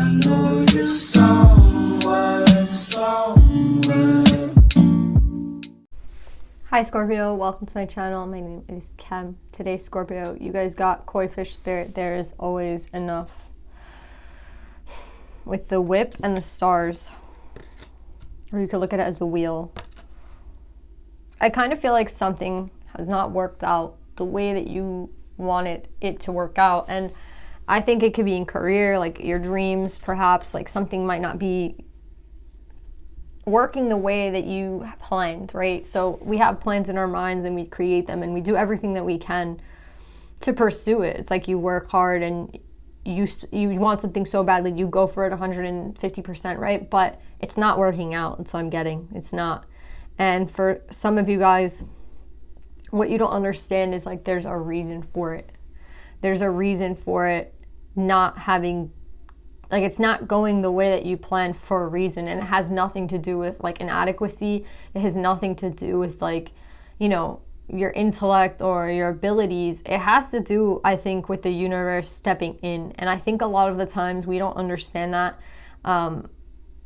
know you're somewhere, somewhere. Hi Scorpio, welcome to my channel. My name is Kem. Today Scorpio, you guys got koi fish spirit. There is always enough. With the whip and the stars. Or you could look at it as the wheel. I kind of feel like something has not worked out the way that you wanted it to work out. And I think it could be in career, like your dreams, perhaps, like something might not be working the way that you planned, right? So we have plans in our minds and we create them and we do everything that we can to pursue it. It's like you work hard and you want something so badly, you go for it 150%, right? But it's not working out. And so I'm getting, it's not. And for some of you guys, what you don't understand is like there's a reason for it. There's a reason for it not having, like it's not going the way that you planned for a reason. And it has nothing to do with like inadequacy. It has nothing to do with like, you know, your intellect or your abilities. It has to do, I think, with the universe stepping in. And I think a lot of the times we don't understand that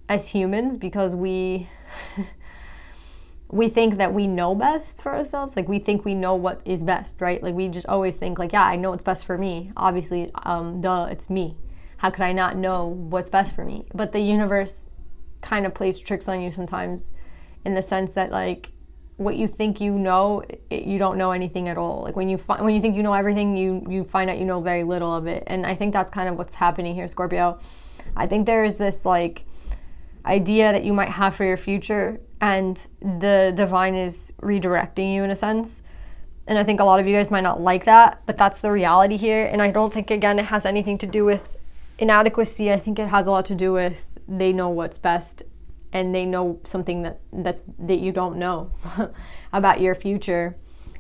as humans because we think that we know best for ourselves. Like we think we know what is best, right? Like we just always think like, yeah, I know what's best for me. Obviously, duh, it's me. How could I not know what's best for me? But the universe kind of plays tricks on you sometimes in the sense that like what you think you know, you don't know anything at all. Like when you think you know everything, you find out you know very little of it. And I think that's kind of what's happening here, Scorpio. I think there is this like idea that you might have for your future and the divine is redirecting you in a sense. And I think a lot of you guys might not like that, but that's the reality here. And I don't think, again, it has anything to do with inadequacy. I think it has a lot to do with they know what's best and they know something that you don't know about your future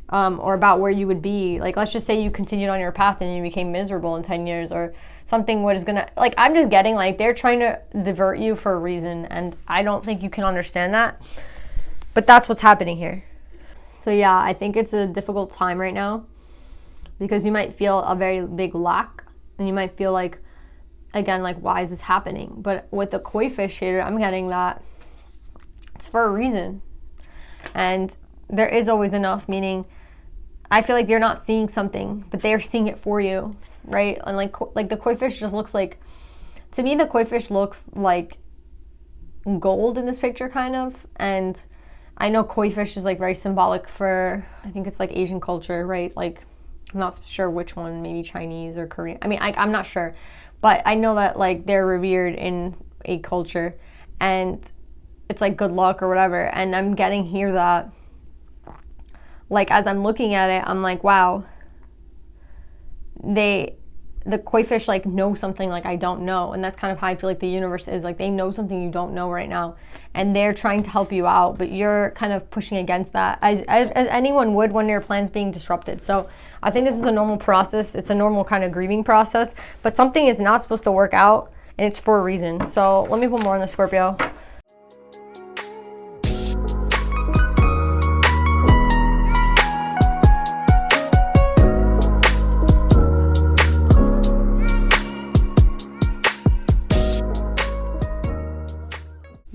or about where you would be. Like, let's just say you continued on your path and you became miserable in 10 years or something. What is gonna, like, I'm just getting like they're trying to divert you for a reason, and I don't think you can understand that, but that's what's happening here. So yeah, I think it's a difficult time right now because you might feel a very big lack and you might feel like, again, like, why is this happening? But with the koi fish here, I'm getting that it's for a reason. And there is always enough, meaning I feel like you're not seeing something, but they're seeing it for you, right? And like the koi fish just looks like, to me, the koi fish looks like gold in this picture, kind of. And I know koi fish is like very symbolic for, I think it's like Asian culture, right? Like, I'm not sure which one, maybe Chinese or Korean. I mean, I'm not sure. But I know that like they're revered in a culture and it's like good luck or whatever. And I'm getting here that like as I'm looking at it, I'm like, wow, the koi fish like know something like I don't know. And that's kind of how I feel like the universe is. Like they know something you don't know right now and they're trying to help you out, but you're kind of pushing against that as anyone would when their plan's being disrupted. So I think this is a normal process. It's a normal kind of grieving process, but something is not supposed to work out and it's for a reason. So let me put more on the Scorpio.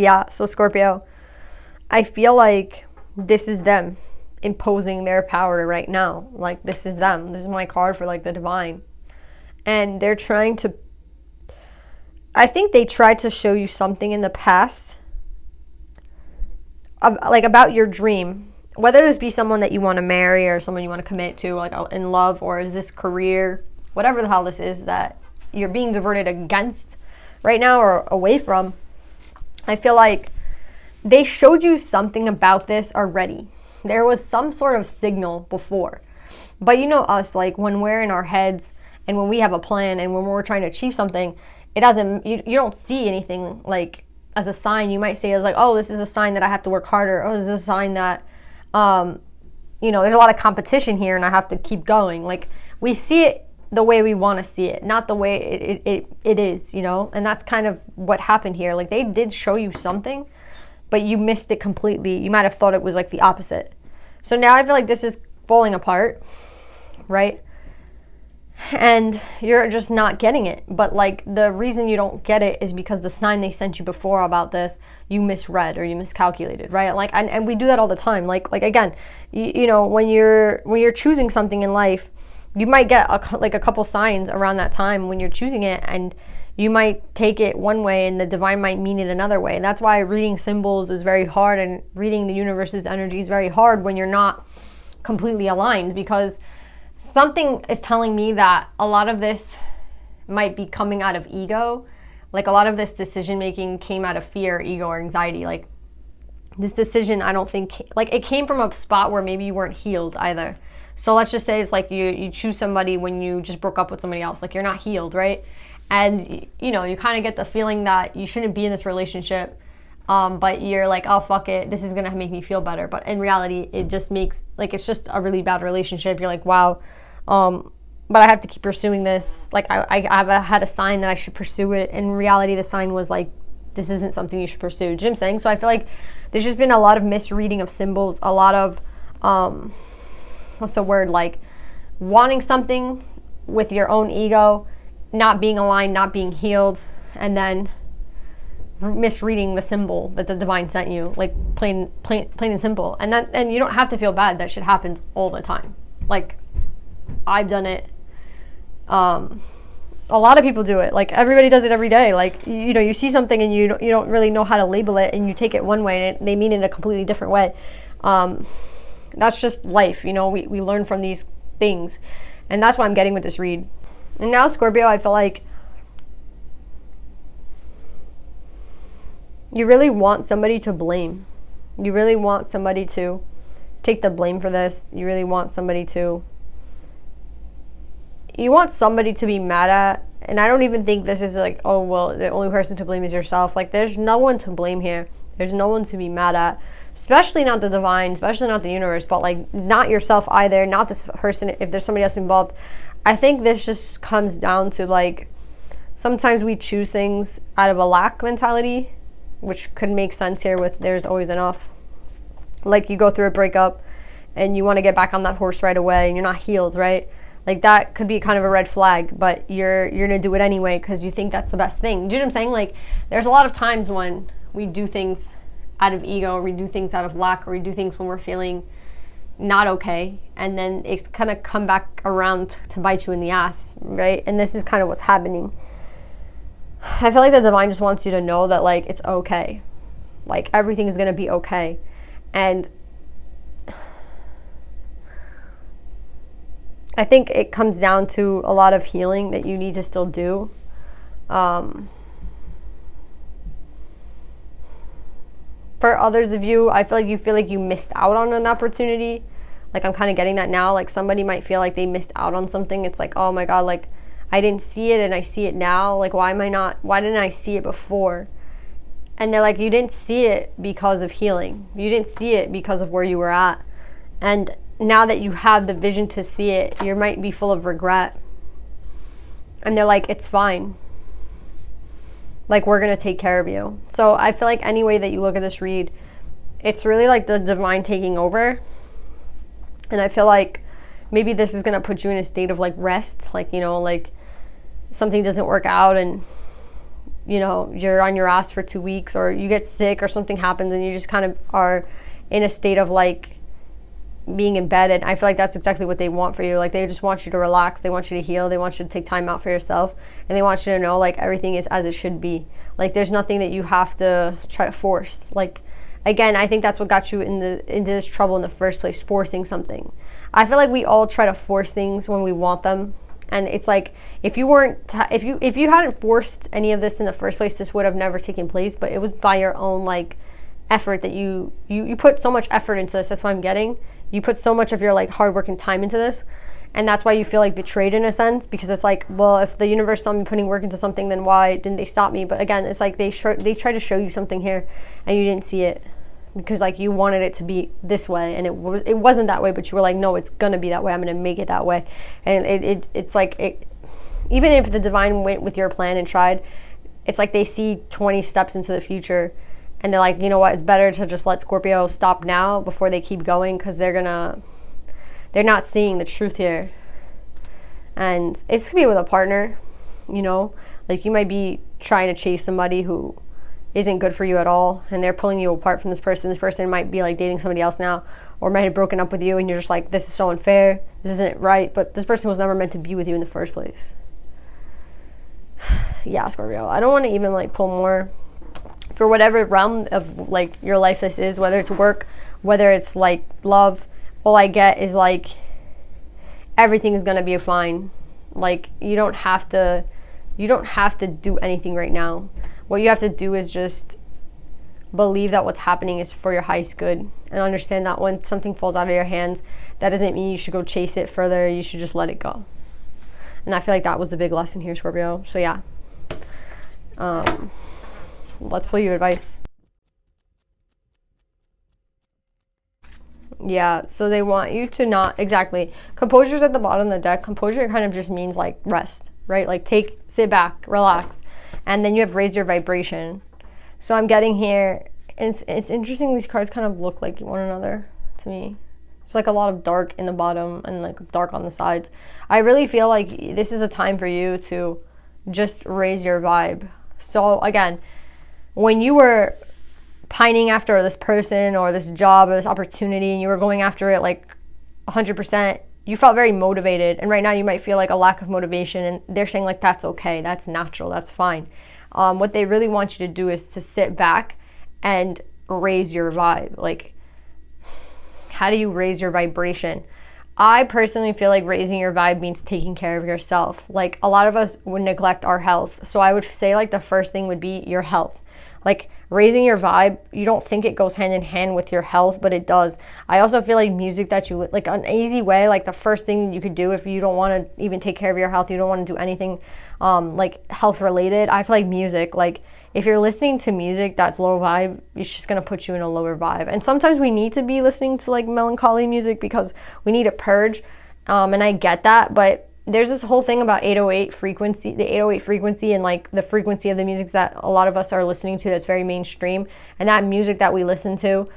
Yeah, so Scorpio, I feel like this is them imposing their power right now. Like this is them. This is my card for like the divine. And they're trying to, I think they tried to show you something in the past, like about your dream. Whether this be someone that you want to marry or someone you want to commit to, like in love, or is this career, whatever the hell this is that you're being diverted against right now or away from. I feel like they showed you something about this already. There was some sort of signal before. But you know us, like when we're in our heads and when we have a plan and when we're trying to achieve something, it doesn't, you don't see anything like as a sign. You might say it's like, oh, this is a sign that I have to work harder. Oh, this is a sign that, you know, there's a lot of competition here and I have to keep going. Like we see it the way we want to see it, not the way it is, you know? And that's kind of what happened here. Like they did show you something, but you missed it completely. You might have thought it was like the opposite. So now I feel like this is falling apart, right? and you're just not getting it. But like the reason you don't get it is because the sign they sent you before about this, you misread or you miscalculated, right? Like, and we do that all the time. Like again, you know, when you're choosing something in life, you might get a couple signs around that time when you're choosing it, and you might take it one way and the divine might mean it another way. And that's why reading symbols is very hard, and reading the universe's energy is very hard when you're not completely aligned, because something is telling me that a lot of this might be coming out of ego. Like a lot of this decision making came out of fear, ego, or anxiety. Like this decision, I don't think, like it came from a spot where maybe you weren't healed either. So let's just say it's like you choose somebody when you just broke up with somebody else. Like you're not healed, right? And you know, you kind of get the feeling that you shouldn't be in this relationship, but you're like, oh fuck it, this is gonna make me feel better. But in reality, it just makes, like, it's just a really bad relationship. You're like, wow, but I have to keep pursuing this. Like I had a sign that I should pursue it. In reality, the sign was like, this isn't something you should pursue. Do you know what I'm saying? So I feel like there's just been a lot of misreading of symbols, a lot of what's the word, like wanting something with your own ego, not being aligned, not being healed, and then misreading the symbol that the divine sent you, like plain and simple. And you don't have to feel bad. That shit happens all the time. Like I've done it. A lot of people do it. Like everybody does it every day. Like you know, you see something and you don't really know how to label it, and you take it one way and they mean it in a completely different way. That's just life. You know, we learn from these things, and that's what I'm getting with this read. And now, Scorpio, I feel like you really want somebody to blame. You really want somebody to take the blame for this. You really want somebody to... You want somebody to be mad at. And I don't even think this is like, oh, well, the only person to blame is yourself. Like, there's no one to blame here. There's no one to be mad at. Especially not the divine, especially not the universe, but like not yourself either, not this person, if there's somebody else involved. I think this just comes down to like, sometimes we choose things out of a lack mentality, which could make sense here with there's always enough. Like you go through a breakup and you want to get back on that horse right away and you're not healed, right? Like that could be kind of a red flag, but you're gonna do it anyway because you think that's the best thing. Do you know what I'm saying? Like there's a lot of times when we do things out of ego, or we do things out of lack, or we do things when we're feeling not okay, and then it's kind of come back around to bite you in the ass, right? And this is kind of what's happening. I feel like the divine just wants you to know that like it's okay, like everything is gonna be okay. And I think it comes down to a lot of healing that you need to still do. For others of you, I feel like you missed out on an opportunity. Like I'm kind of getting that now. Like somebody might feel like they missed out on something. It's like, oh my God, like I didn't see it and I see it now. Like why didn't I see it before? And they're like, you didn't see it because of healing. You didn't see it because of where you were at. And now that you have the vision to see it, you might be full of regret. And they're like, it's fine. Like, we're going to take care of you. So I feel like any way that you look at this read, it's really like the divine taking over. And I feel like maybe this is going to put you in a state of like rest. Like, you know, like something doesn't work out and, you know, you're on your ass for 2 weeks, or you get sick or something happens and you just kind of are in a state of like being in bed. And I feel like that's exactly what they want for you. Like they just want you to relax, they want you to heal, they want you to take time out for yourself, and they want you to know like everything is as it should be. Like there's nothing that you have to try to force. Like again, I think that's what got you into this trouble in the first place, forcing something. I feel like we all try to force things when we want them, and it's like if you hadn't forced any of this in the first place, this would have never taken place. But it was by your own like effort that you put so much effort into this. That's what I'm getting. You put so much of your like hard work and time into this, and that's why you feel like betrayed in a sense, because it's like, well, if the universe saw me putting work into something, then why didn't they stop me? But again, it's like they try to show you something here and you didn't see it because like you wanted it to be this way, and it wasn't that way, but you were like, no, it's gonna be that way, I'm gonna make it that way. And it's like even if the divine went with your plan and tried, it's like they see 20 steps into the future. And they're like, you know what, it's better to just let Scorpio stop now before they keep going, because they're not seeing the truth here. And it's gonna be with a partner, you know, like you might be trying to chase somebody who isn't good for you at all, and they're pulling you apart from this person. This person might be like dating somebody else now, or might have broken up with you, and you're just like, this is so unfair, this isn't right, but this person was never meant to be with you in the first place. Yeah, Scorpio, I don't want to even like pull more. For whatever realm of like your life this is, whether it's work, whether it's like love, all I get is like everything is gonna be fine. Like you don't have to do anything right now. What you have to do is just believe that what's happening is for your highest good, and understand that when something falls out of your hands, that doesn't mean you should go chase it further. You should just let it go. And I feel like that was the big lesson here, Scorpio. So yeah, let's pull you advice. Yeah, so they want you to not, exactly. Composure's at the bottom of the deck. Composure kind of just means like rest, right? Like sit back, relax. And then you have raise your vibration. So I'm getting here, it's interesting, these cards kind of look like one another to me. It's like a lot of dark in the bottom and like dark on the sides. I really feel like this is a time for you to just raise your vibe. So again, when you were pining after this person or this job or this opportunity, and you were going after it like 100%, you felt very motivated. And right now you might feel like a lack of motivation, and they're saying like, that's okay, that's natural, that's fine. What they really want you to do is to sit back and raise your vibe. Like, how do you raise your vibration? I personally feel like raising your vibe means taking care of yourself. Like a lot of us would neglect our health. So I would say like the first thing would be your health. Like raising your vibe, you don't think it goes hand in hand with your health, but it does. I also feel like music that you, like an easy way, like the first thing you could do if you don't want to even take care of your health, you don't want to do anything like health related, I feel like music, like if you're listening to music that's low vibe, it's just going to put you in a lower vibe. And sometimes we need to be listening to like melancholy music because we need a purge, and I get that, but there's this whole thing about 808 frequency, the 808 frequency, and like the frequency of the music that a lot of us are listening to that's very mainstream. And that music that we listen to,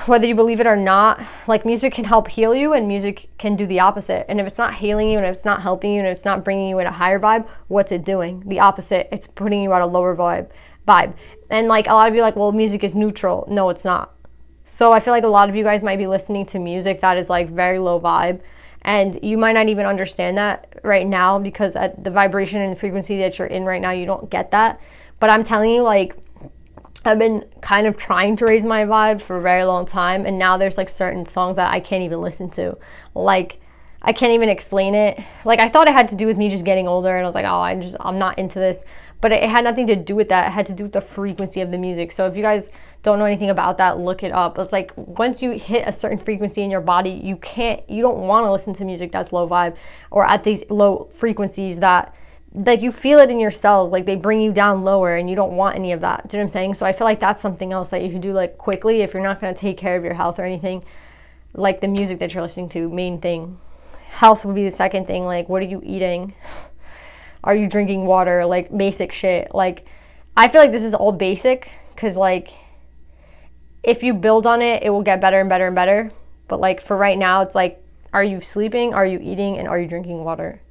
whether you believe it or not, like music can help heal you and music can do the opposite. And if it's not healing you and if it's not helping you and if it's not bringing you in a higher vibe, what's it doing? The opposite. It's putting you at a lower vibe. And like a lot of you are like, well, music is neutral. No, it's not. So I feel like a lot of you guys might be listening to music that is like very low vibe. And you might not even understand that right now because at the vibration and the frequency that you're in right now, you don't get that. But I'm telling you, like, I've been kind of trying to raise my vibe for a very long time. And now there's like certain songs that I can't even listen to. Like, I can't even explain it. Like, I thought it had to do with me just getting older. And I was like, oh, I'm not into this. But it had nothing to do with that. It had to do with the frequency of the music. So if you guys don't know anything about that, look it up. It's like once you hit a certain frequency in your body, you don't want to listen to music that's low vibe or at these low frequencies that like you feel it in your cells, like they bring you down lower, and you don't want any of that. Do you know what I'm saying? So I feel like that's something else that you can do like quickly if you're not going to take care of your health or anything. Like the music that you're listening to, main thing. Health would be the second thing. Like, what are you eating? Are you drinking water? Like basic shit. Like, I feel like this is all basic because like if you build on it, it will get better and better and better. But like for right now, it's like, are you sleeping? Are you eating? And are you drinking water?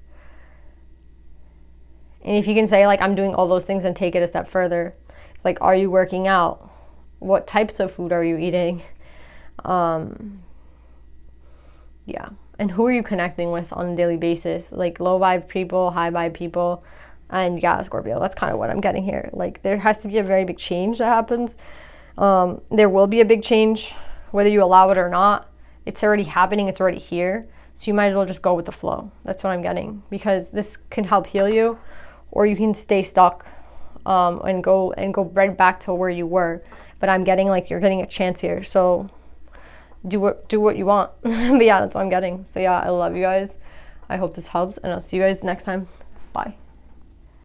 And if you can say like, I'm doing all those things and take it a step further, it's like, are you working out? What types of food are you eating? Yeah. And who are you connecting with on a daily basis? Like low vibe people, high vibe people. And yeah, Scorpio, that's kind of what I'm getting here. Like there has to be a very big change that happens. There will be a big change, whether you allow it or not. It's already happening. It's already here. So you might as well just go with the flow. That's what I'm getting, because this can help heal you, or you can stay stuck and go right back to where you were. But I'm getting like you're getting a chance here. So do what you want. But yeah, that's what I'm getting. So yeah, I love you guys. I hope this helps, and I'll see you guys next time. Bye.